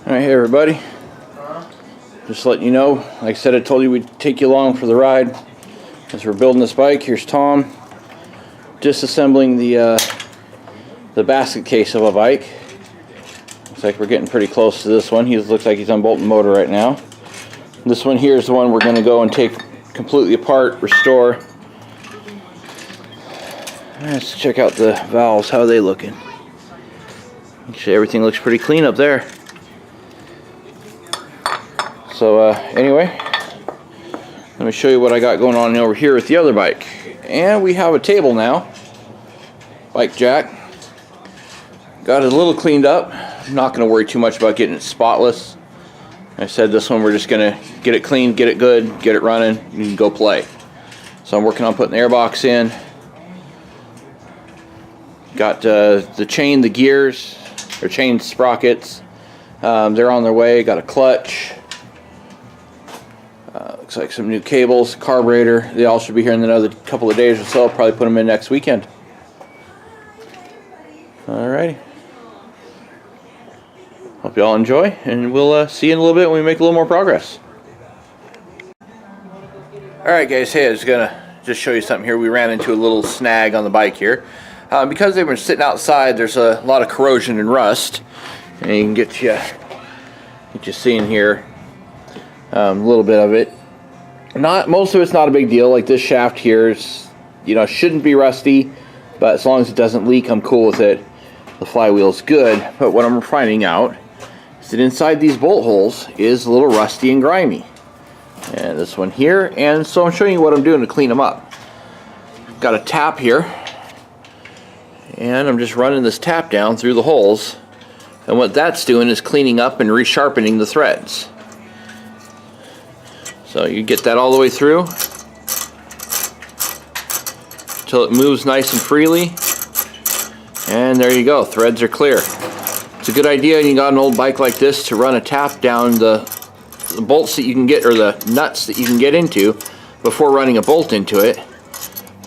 Alright, hey everybody. Just letting you know, like I said, I told you we'd take you along for the ride as we're building this bike. Here's Tom disassembling the basket case of a bike. Looks like we're getting pretty close to this one. He looks like he's unbolting the motor right now. This one here is the one we're going to go and take completely apart, restore. Let's check out the valves. How are they looking? Actually, everything looks pretty clean up there. So anyway, let me show you what I got going on over here with the other bike. And we have a table now. Bike jack. Got it a little cleaned up. I'm not going to worry too much about getting it spotless. I said this one we're just going to get it clean, get it good, get it running, you can go play. So I'm working on putting the airbox in. Got the chain, the gears, or chain sprockets. They're on their way. Got a clutch. Looks like some new cables, carburetor. They all should be here in another couple of days or so. I'll probably put them in next weekend. Alrighty. Hope you all enjoy, and we'll see you in a little bit when we make a little more progress. Alright guys, hey, I was gonna just show you something here. We ran into a little snag on the bike here. Because they've been sitting outside, there's a lot of corrosion and rust. And you can get you seeing here a little bit of it. Most of it's not a big deal. Like this shaft here is, shouldn't be rusty, but as long as it doesn't leak, I'm cool with it. The flywheel's good, but what I'm finding out is that inside these bolt holes is a little rusty and grimy. And this one here, and so I'm showing you what I'm doing to clean them up. Got a tap here, and I'm just running this tap down through the holes, and what that's doing is cleaning up and resharpening the threads. So you get that all the way through until it moves nice and freely, and there you go, threads are clear. It's a good idea when you got an old bike like this to run a tap down the bolts that you can get, or the nuts that you can get into before running a bolt into it,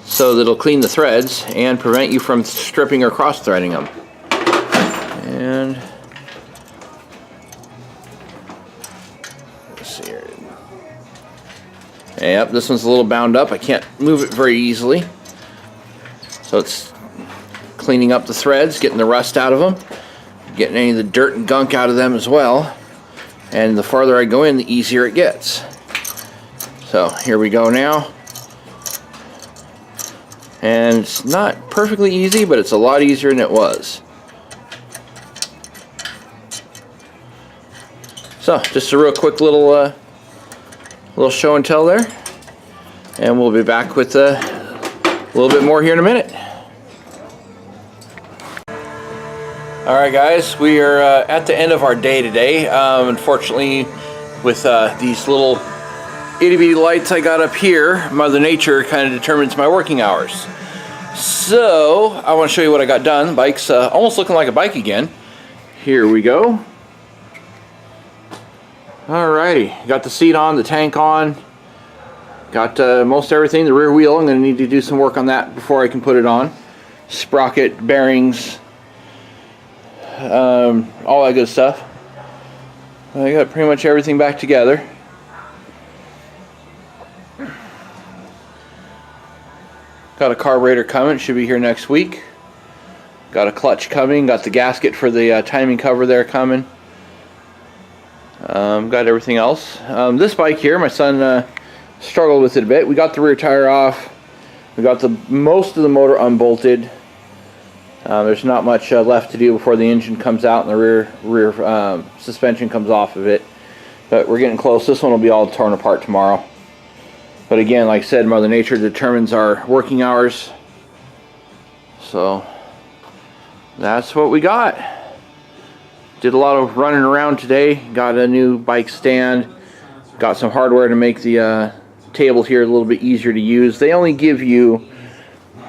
so that it'll clean the threads and prevent you from stripping or cross threading them. And let's see here. Yep, this one's a little bound up. I can't move it very easily. So it's cleaning up the threads, getting the rust out of them, getting any of the dirt and gunk out of them as well. And the farther I go in, the easier it gets. So here we go now. And it's not perfectly easy, but it's a lot easier than it was. So just a real quick little show and tell there, and we'll be back with a little bit more here in a minute. Alright guys, we are at the end of our day today. Unfortunately, with these little itty bitty lights I got up here, Mother Nature kind of determines my working hours. So I want to show you what I got done. The bike's almost looking like a bike again. Here we go. Alrighty, got the seat on, the tank on, got most everything. The rear wheel, I'm going to need to do some work on that before I can put it on. Sprocket, bearings, all that good stuff. I got pretty much everything back together. Got a carburetor coming, should be here next week. Got a clutch coming, got the gasket for the timing cover there coming. Got everything else. This bike here, my son struggled with it a bit. We got the rear tire off. We got most of the motor unbolted. There's not much left to do before the engine comes out and the rear suspension comes off of it. But we're getting close. This one will be all torn apart tomorrow. But again, like I said, Mother Nature determines our working hours. So that's what we got. Did a lot of running around today. Got a new bike stand. Got some hardware to make the table here a little bit easier to use. They only give you,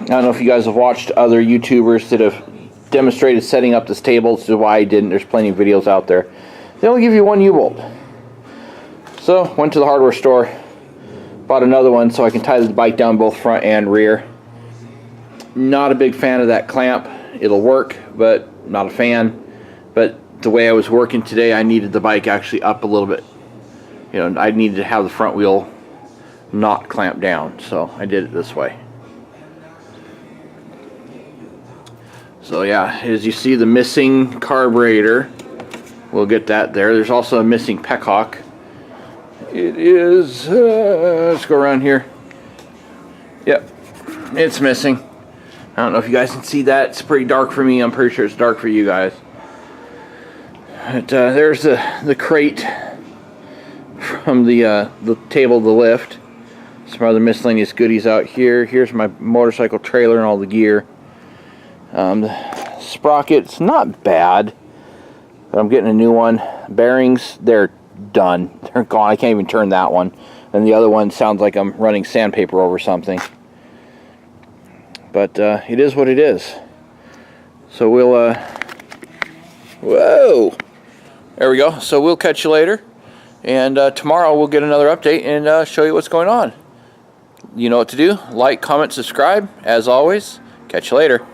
I don't know if you guys have watched other YouTubers that have demonstrated setting up this table. This is why I didn't. There's plenty of videos out there. They only give you one U-bolt. So went to the hardware store, bought another one so I can tie the bike down both front and rear. Not a big fan of that clamp. It'll work, but not a fan. But the way I was working today, I needed the bike actually up a little bit. You know, I needed to have the front wheel not clamped down, so I did it this way. So yeah, as you see, the missing carburetor, we'll get that there. There's also a missing petcock. It is, let's go around here. Yep, it's missing. I don't know if you guys can see that. It's pretty dark for me. I'm pretty sure it's dark for you guys. But there's the crate from the table of the lift. Some other miscellaneous goodies out here. Here's my motorcycle trailer and all the gear. The sprocket's not bad, but I'm getting a new one. Bearings, they're done. They're gone. I can't even turn that one. And the other one sounds like I'm running sandpaper over something. But it is what it is. So we'll, whoa! There we go. So we'll catch you later. And tomorrow we'll get another update and show you what's going on. You know what to do. Like, comment, subscribe. As always, catch you later.